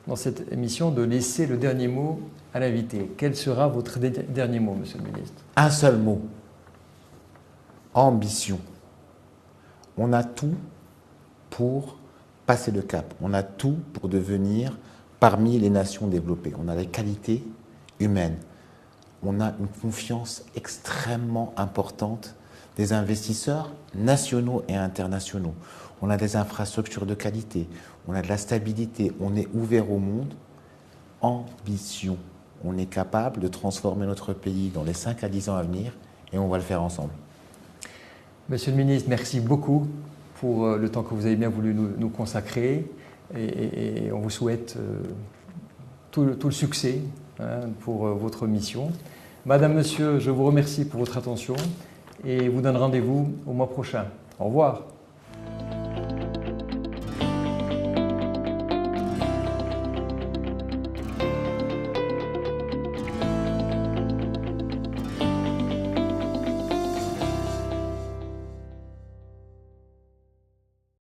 dans cette émission de laisser le dernier mot à l'invité. Quel sera votre dernier mot, monsieur le ministre? Un seul mot. Ambition. On a tout pour passer le cap. On a tout pour devenir parmi les nations développées. On a les qualités humaines. On a une confiance extrêmement importante des investisseurs nationaux et internationaux. On a des infrastructures de qualité, on a de la stabilité, on est ouvert au monde. Ambition. On est capable de transformer notre pays dans les 5 à 10 ans à venir et on va le faire ensemble. Monsieur le ministre, merci beaucoup pour le temps que vous avez bien voulu nous consacrer et on vous souhaite tout le succès pour votre mission. Madame, Monsieur, je vous remercie pour votre attention et vous donne rendez-vous au mois prochain. Au revoir.